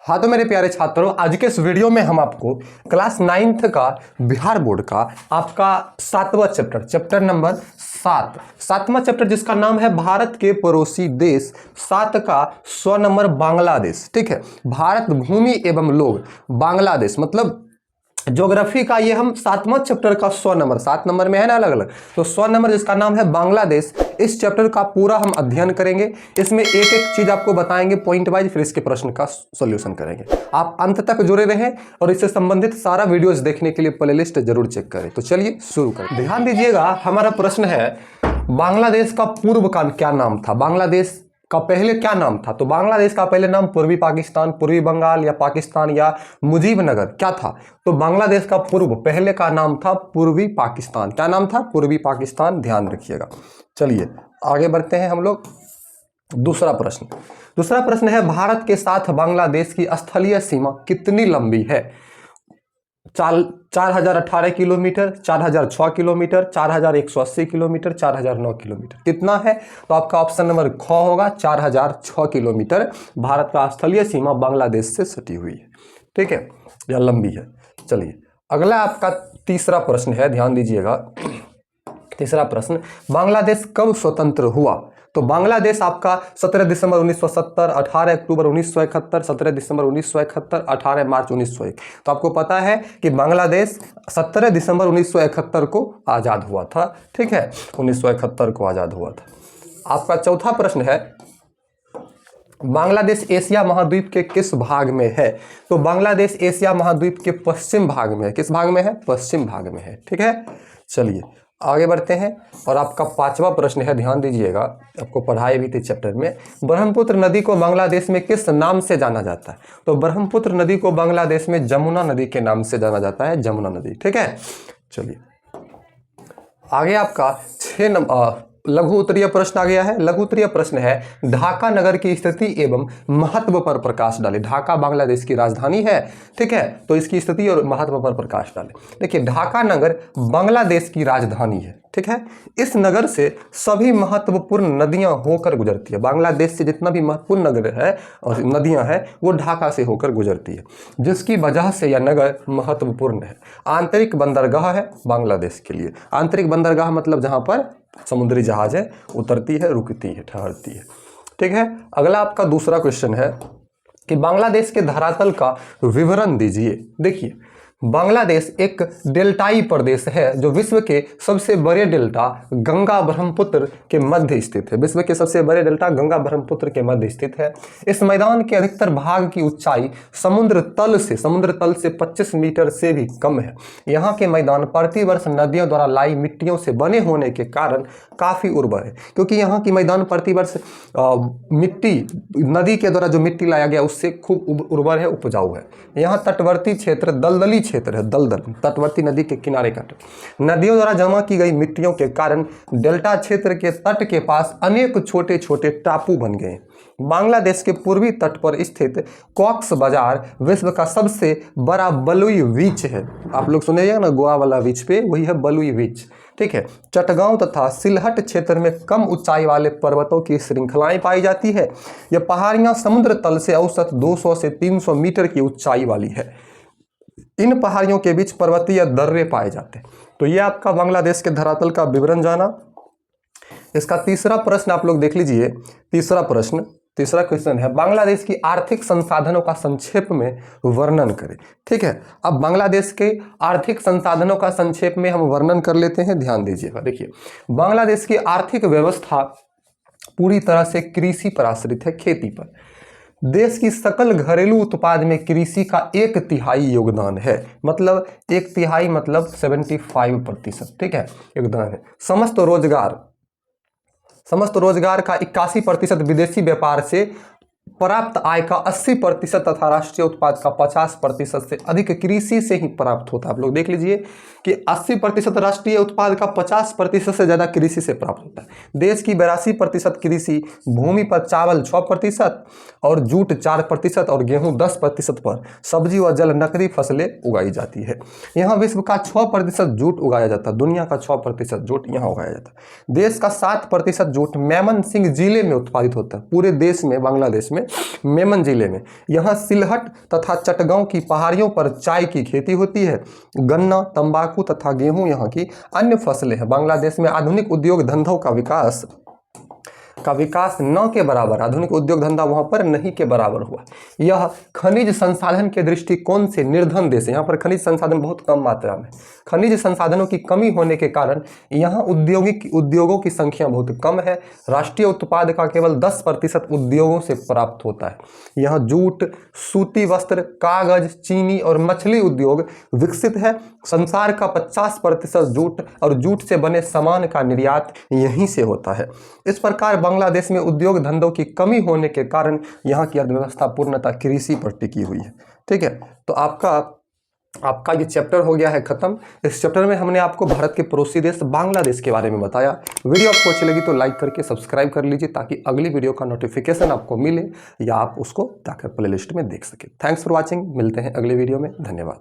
हाँ तो मेरे प्यारे छात्रों, आज के इस वीडियो में हम आपको क्लास 9th का बिहार बोर्ड का आपका 7वां चैप्टर नंबर 7वां चैप्टर जिसका नाम है भारत के पड़ोसी देश 7 का 100 नंबर बांग्लादेश। ठीक है, भारत भूमि एवं लोग बांग्लादेश मतलब ज्योग्राफी का ये हम 7वां चैप्टर का 100 नंबर 7 नंबर में है ना अलग अलग, तो 100 नंबर जिसका नाम है बांग्लादेश, इस चैप्टर का पूरा हम अध्ययन करेंगे। इसमें एक एक चीज आपको बताएंगे पॉइंट वाइज, फिर इसके प्रश्न का सॉल्यूशन करेंगे। आप अंत तक जुड़े रहें और इससे संबंधित सारा वीडियोस देखने के लिए प्लेलिस्ट जरूर चेक करें। तो चलिए शुरू करें। ध्यान दीजिएगा, हमारा प्रश्न है बांग्लादेश का पूर्व का क्या नाम था, बांग्लादेश का पहले क्या नाम था। तो बांग्लादेश का पहले नाम पूर्वी पाकिस्तान, पूर्वी बंगाल या पाकिस्तान या मुजीबनगर क्या था। तो बांग्लादेश का पूर्व पहले का नाम था पूर्वी पाकिस्तान। क्या नाम था? पूर्वी पाकिस्तान। ध्यान रखिएगा। चलिए आगे बढ़ते हैं हम लोग। दूसरा प्रश्न है भारत के साथ बांग्लादेश की स्थलीय सीमा कितनी लंबी है। 4018 किलोमीटर, 4006 किलोमीटर, 4180 किलोमीटर, 4009 किलोमीटर, कितना है? तो आपका ऑप्शन नंबर ख होगा, 4006 किलोमीटर भारत का स्थलीय सीमा बांग्लादेश से सटी हुई है। ठीक है, यह लंबी है। चलिए अगला आपका तीसरा प्रश्न है, ध्यान दीजिएगा। तीसरा प्रश्न, बांग्लादेश कब स्वतंत्र हुआ। तो बांग्लादेश आपका 17 दिसंबर 1970, 18 अक्टूबर 1971, 17 दिसंबर 1971, 18 मार्च 1901। तो आपको पता है कि बांग्लादेश 17 दिसंबर 1971 को आज़ाद हुआ था। ठीक है, 1971 को आज़ाद हुआ था। आपका चौथा प्रश्न है बांग्लादेश एशिया महाद्वीप के किस भाग में है। तो बांग्लादेश एशिया महाद्वीप के पश्चिम भाग में है। किस भाग में है? पश्चिम भाग में है। ठीक है, चलिए आगे बढ़ते हैं। और आपका पांचवा प्रश्न है, ध्यान दीजिएगा, आपको पढ़ाई भी थी चैप्टर में। ब्रह्मपुत्र नदी को बांग्लादेश में किस नाम से जाना जाता है। तो ब्रह्मपुत्र नदी को बांग्लादेश में जमुना नदी के नाम से जाना जाता है, जमुना नदी। ठीक है, चलिए आगे आपका 6 नंबर लघु उत्तरीय प्रश्न आ गया है। लघु उत्तरीय प्रश्न है ढाका नगर की स्थिति एवं महत्व पर प्रकाश डाले। ढाका बांग्लादेश की राजधानी है। ठीक है, तो इसकी स्थिति और महत्व पर प्रकाश डाले। देखिए ढाका नगर बांग्लादेश की राजधानी है। ठीक है, इस नगर से सभी महत्वपूर्ण नदियां होकर गुजरती है। बांग्लादेश से जितना भी महत्वपूर्ण नगर है और नदियां हैं वो ढाका से होकर गुजरती है, जिसकी वजह से यह नगर महत्वपूर्ण है। आंतरिक बंदरगाह है बांग्लादेश के लिए। आंतरिक बंदरगाह मतलब जहां पर समुद्री जहाजें उतरती है, रुकती है, ठहरती है। ठीक है, अगला आपका दूसरा क्वेश्चन है कि बांग्लादेश के धरातल का विवरण दीजिए। देखिए बांग्लादेश एक डेल्टाई प्रदेश है जो विश्व के सबसे बड़े डेल्टा गंगा ब्रह्मपुत्र के मध्य स्थित है। विश्व के सबसे बड़े डेल्टा गंगा ब्रह्मपुत्र के मध्य स्थित है। इस मैदान के अधिकतर भाग की ऊंचाई समुद्र तल से 25 मीटर से भी कम है। यहाँ के मैदान प्रतिवर्ष नदियों द्वारा लाई मिट्टियों से बने होने के कारण काफी उर्वर है, क्योंकि यहाँ की मैदान प्रतिवर्ष मिट्टी नदी के द्वारा जो मिट्टी लाया गया उससे खूब उर्वर है, उपजाऊ है। यहाँ तटवर्ती क्षेत्र दलदली क्षेत्र है, दलदल तटवर्ती नदी के किनारे का। नदियों द्वारा जमा की गई मिट्टियों के कारण डेल्टा क्षेत्र के तट के पास अनेक छोटे छोटे टापू बन गए। बांग्लादेश के पूर्वी तट पर स्थित कॉक्स बाजार विश्व का सबसे बड़ा बलुई बीच है। आप लोग सुनिएगा ना, गोवा वाला बीच पे, वही है बलुई बीच। ठीक है, चटगांव तथा सिलहट क्षेत्र में कम ऊंचाई वाले पर्वतों की श्रृंखलाएं पाई जाती है। यह पहाड़ियां समुद्र तल से औसत 200 से 300 मीटर की ऊंचाई वाली है। इन पहाड़ियों के बीच पर्वतीय दर्रे पाए जाते हैं। तो यह आपका बांग्लादेश के धरातल का विवरण जाना। इसका तीसरा प्रश्न आप लोग देख लीजिए। तीसरा क्वेश्चन है बांग्लादेश की आर्थिक संसाधनों का संक्षेप में वर्णन करें। ठीक है, अब बांग्लादेश के आर्थिक संसाधनों का संक्षेप में हम वर्णन कर लेते हैं। ध्यान दीजिएगा। देखिए बांग्लादेश की आर्थिक व्यवस्था पूरी तरह से कृषि पर आश्रित है, खेती पर। देश की सकल घरेलू उत्पाद में कृषि का 1/3 योगदान है। मतलब 1/3 मतलब 75%। ठीक है, योगदान है। समस्त रोजगार का 81% विदेशी व्यापार से प्राप्त आय का 80% तथा राष्ट्रीय उत्पाद का 50% से अधिक कृषि से ही प्राप्त होता है। आप लोग देख लीजिए कि 80% राष्ट्रीय उत्पाद का 50% से ज्यादा कृषि से प्राप्त होता है। देश की 82% कृषि भूमि पर चावल 6% और जूट 4% और गेहूं 10% पर सब्जी व जल नकदी फसलें उगाई जाती है। यहाँ विश्व का 6% जूट उगाया जाता है। दुनिया का 6% जूट यहाँ उगाया जाता है। देश का 7% जूट मैमनसिंह जिले में उत्पादित होता है। पूरे देश में बांग्लादेश में मेमन जिले में। यहाँ सिलहट तथा चटगांव की पहाड़ियों पर चाय की खेती होती है। गन्ना, तंबाकू तथा गेहूं यहाँ की अन्य फसलें हैं। बांग्लादेश में आधुनिक उद्योग धंधों का विकास न के बराबर, आधुनिक उद्योग धंधा वहां पर नहीं के बराबर हुआ। यह खनिज संसाधन के दृष्टिकोण से निर्धन देश है। यहाँ पर खनिज संसाधन बहुत कम मात्रा में, खनिज संसाधनों की कमी होने के कारण यहाँ उद्योगों की संख्या बहुत कम है। राष्ट्रीय उत्पाद का केवल 10% उद्योगों से प्राप्त होता है। यहाँ जूट, सूती वस्त्र, कागज, चीनी और मछली उद्योग विकसित है। संसार का 50% जूट और जूट से बने सामान का निर्यात यहीं से होता है। इस प्रकार बांग्लादेश में उद्योग धंधों की कमी होने के कारण यहाँ की अर्थव्यवस्था पूर्णतः कृषि पर टिकी हुई है। ठीक है, तो आपका ये चैप्टर हो गया है खत्म। इस चैप्टर में हमने आपको भारत के पड़ोसी देश बांग्लादेश के बारे में बताया। वीडियो आपको अच्छी लगी तो लाइक करके सब्सक्राइब कर लीजिए ताकि अगली वीडियो का नोटिफिकेशन आपको मिले या आप उसको जाकर प्लेलिस्ट में देख सकें। थैंक्स फॉर वॉचिंग, मिलते हैं अगले वीडियो में। धन्यवाद।